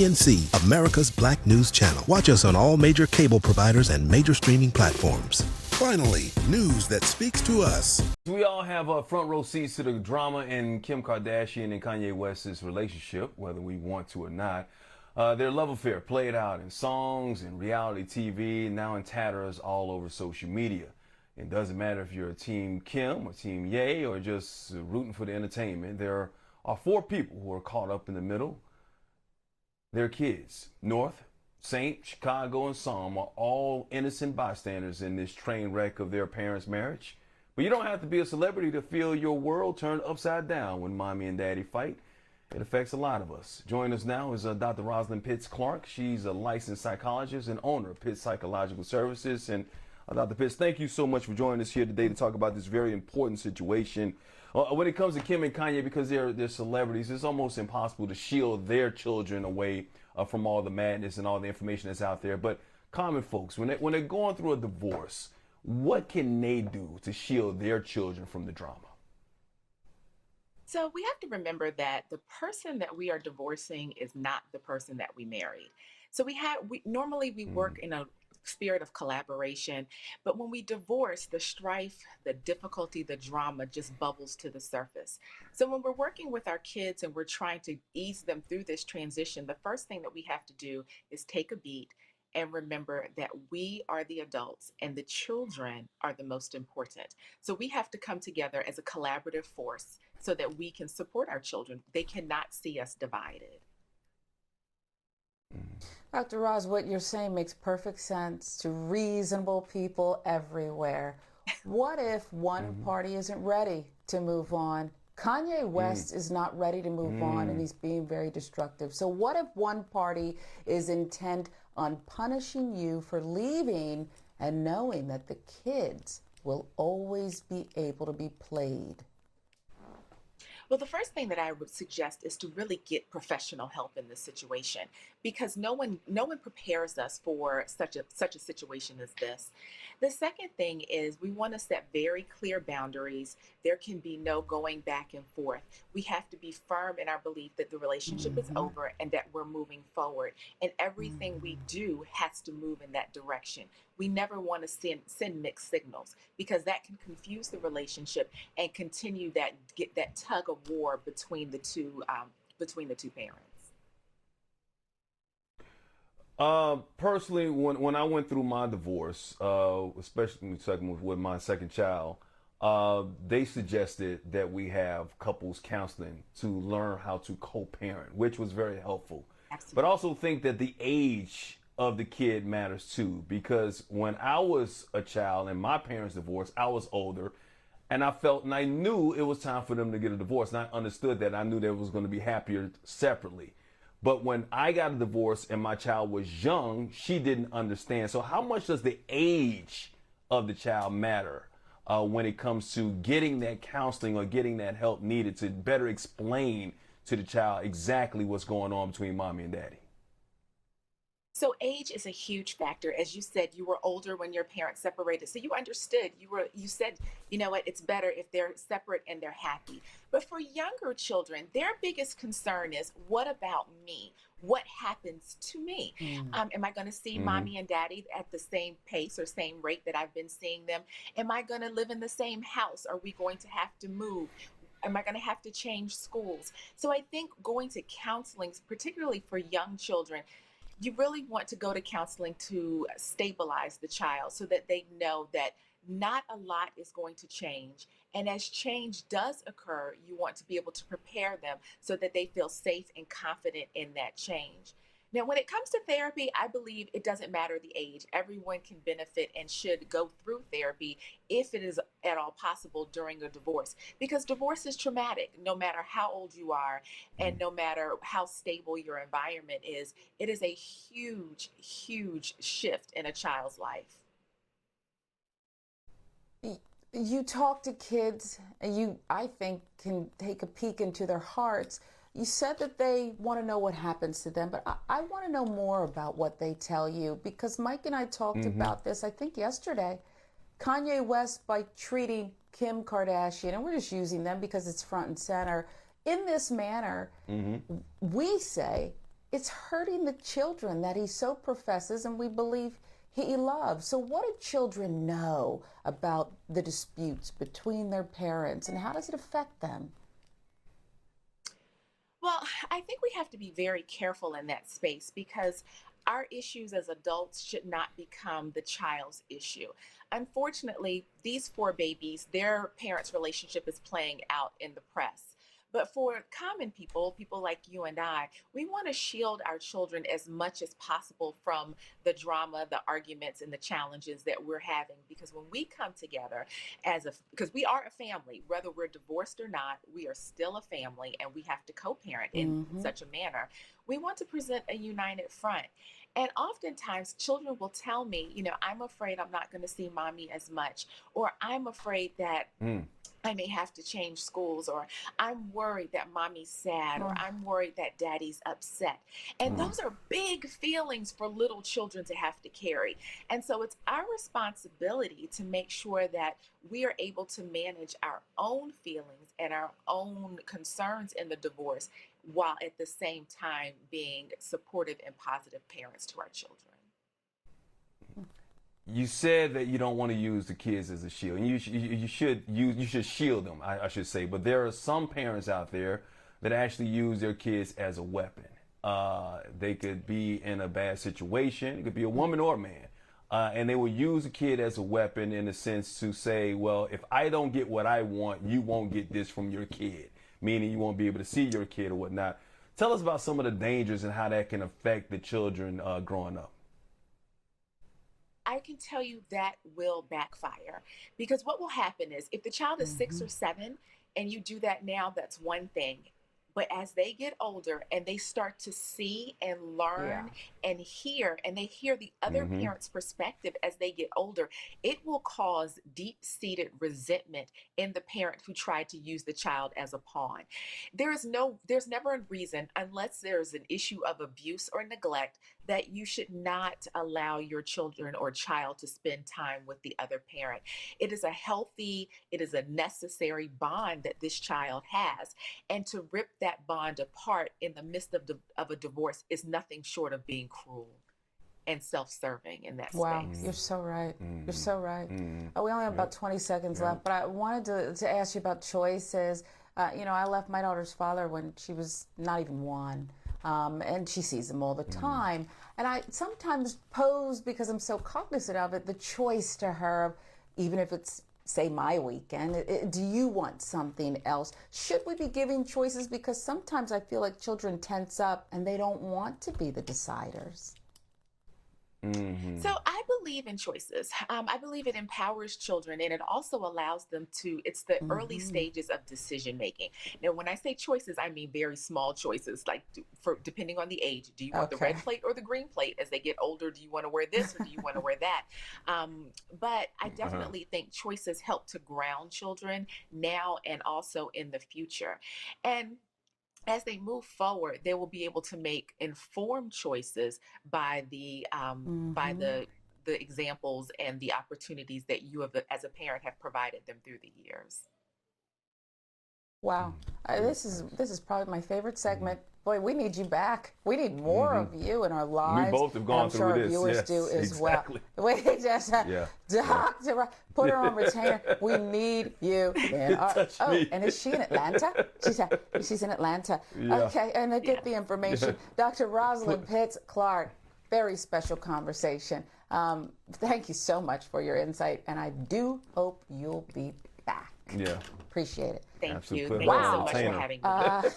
PNC, America's Black News Channel. Watch us on all major cable providers and major streaming platforms. Finally, news that speaks to us. We all have front row seats to the drama in Kim Kardashian and Kanye West's relationship, whether we want to or not. Their love affair played out in songs and reality TV, now in tatters all over social media. It doesn't matter if you're a Team Kim or Team Ye or just rooting for the entertainment. There are four people who are caught up in the middle. Their kids, North, Saint, Chicago, and Psalm, are all innocent bystanders in this train wreck of their parents' marriage. But you don't have to be a celebrity to feel your world turned upside down when mommy and daddy fight. It affects a lot of us. Joining us now is Dr. Rosalind Pitts-Clark. She's a licensed psychologist and owner of Pitts Psychological Services. And Dr. Pitts, thank you so much for joining us here today to talk about this very important situation. When it comes to Kim and Kanye, because they're celebrities, it's almost impossible to shield their children away from all the madness and all the information that's out there. But common folks, when they're going through a divorce, what can they do to shield their children from the drama? So we have to remember that the person that we are divorcing is not the person that we married. So we normally work in a spirit of collaboration, but when we divorce, the strife, the difficulty, the drama just bubbles to the surface. So when we're working with our kids and we're trying to ease them through this transition, the first thing that we have to do is take a beat and remember that we are the adults and the children are the most important. So we have to come together as a collaborative force so that we can support our children. They cannot see us divided. Dr. Roz, what you're saying makes perfect sense to reasonable people everywhere. What if one party isn't ready to move on? Kanye West is not ready to move on, and he's being very destructive. So what if one party is intent on punishing you for leaving and knowing that the kids will always be able to be played? Well, the first thing that I would suggest is to really get professional help in this situation, because no one prepares us for such a situation as this. The second thing is we want to set very clear boundaries. There can be no going back and forth. We have to be firm in our belief that the relationship is over and that we're moving forward. And everything we do has to move in that direction. We never want to send mixed signals, because that can confuse the relationship and continue that tug of war between the two parents. Personally, when I went through my divorce, especially with my second child, they suggested that we have couples counseling to learn how to co-parent, which was very helpful. Absolutely. But I also think that the age of the kid matters too, because when I was a child and my parents divorced, I was older, and I felt and I knew it was time for them to get a divorce, and I understood that. I knew they was going to be happier separately. But when I got a divorce and my child was young, she didn't understand. So how much does the age of the child matter when it comes to getting that counseling or getting that help needed to better explain to the child exactly what's going on between mommy and daddy? So age is a huge factor. As you said, you were older when your parents separated. So you understood, you said, you know what, it's better if they're separate and they're happy. But for younger children, their biggest concern is, what about me? What happens to me? Am I going to see mommy and daddy at the same pace or same rate that I've been seeing them? Am I going to live in the same house? Are we going to have to move? Am I going to have to change schools? So I think going to counseling, particularly for young children, you really want to go to counseling to stabilize the child so that they know that not a lot is going to change. And as change does occur, you want to be able to prepare them so that they feel safe and confident in that change. Now, when it comes to therapy, I believe it doesn't matter the age. Everyone can benefit and should go through therapy if it is at all possible during a divorce, because divorce is traumatic. No matter how old you are and no matter how stable your environment is, it is a huge, huge shift in a child's life. You talk to kids, and you, I think, can take a peek into their hearts. You said that they want to know what happens to them, but I want to know more about what they tell you, because Mike and I talked about this, I think yesterday. Kanye West, by treating Kim Kardashian, and we're just using them because it's front and center, in this manner, we say it's hurting the children that he so professes and we believe he loves. So what do children know about the disputes between their parents, and how does it affect them? Well, I think we have to be very careful in that space because our issues as adults should not become the child's issue. Unfortunately, these four babies, their parents' relationship is playing out in the press. But for common people, people like you and I, we want to shield our children as much as possible from the drama, the arguments, and the challenges that we're having. Because when we come together because we are a family, whether we're divorced or not, we are still a family and we have to co-parent in such a manner. We want to present a united front. And oftentimes children will tell me, I'm afraid I'm not going to see mommy as much, or I'm afraid that I may have to change schools, or I'm worried that mommy's sad, or I'm worried that daddy's upset. And those are big feelings for little children to have to carry. And so it's our responsibility to make sure that we are able to manage our own feelings and our own concerns in the divorce, while at the same time being supportive and positive parents to our children. You said that you don't want to use the kids as a shield, and you should shield them, I should say. But there are some parents out there that actually use their kids as a weapon. They could be in a bad situation. It could be a woman or a man, and they will use a kid as a weapon in a sense to say, well, if I don't get what I want, you won't get this from your kid, meaning you won't be able to see your kid or whatnot. Tell us about some of the dangers and how that can affect the children growing up. I can tell you that will backfire, because what will happen is if the child is 6 or 7 and you do that now, that's one thing. But as they get older and they start to see and learn and hear, and they hear the other parent's perspective as they get older, it will cause deep-seated resentment in the parent who tried to use the child as a pawn. There's never a reason, unless there's an issue of abuse or neglect, that you should not allow your children or child to spend time with the other parent. It is a necessary bond that this child has. And to rip that bond apart in the midst of a divorce is nothing short of being cruel and self-serving in that Wow, space. you're so right. You're so right. We only have about 20 seconds left, but I wanted to ask you about choices. I left my daughter's father when she was not even 1. And she sees him all the time. And I sometimes pose, because I'm so cognizant of it, the choice to her, even if it's, say, my weekend. Do you want something else? Should we be giving choices? Because sometimes I feel like children tense up and they don't want to be the deciders. So I believe in choices. I believe it empowers children, and it also allows them it's the early stages of decision making. Now, when I say choices, I mean very small choices, like depending on the age. Do you want the red plate or the green plate? As they get older, do you want to wear this or do you want to wear that? But I definitely think choices help to ground children now and also in the future. And as they move forward, they will be able to make informed choices by the examples and the opportunities that you have, as a parent, have provided them through the years. Wow, this is probably my favorite segment. Boy, we need you back. We need more of you in our lives. We both have gone through this. I'm sure our viewers do as exactly. well. We just Doctor, put her on retainer. We need you. And is she in Atlanta? She's in Atlanta. Yeah. Okay, and to get the information, Dr. Rosalind Pitts Clark. Very special conversation. Thank you so much for your insight, and I do hope you'll be back. Yeah. Appreciate it. Thank Absolutely. you. Thank you so much for having me.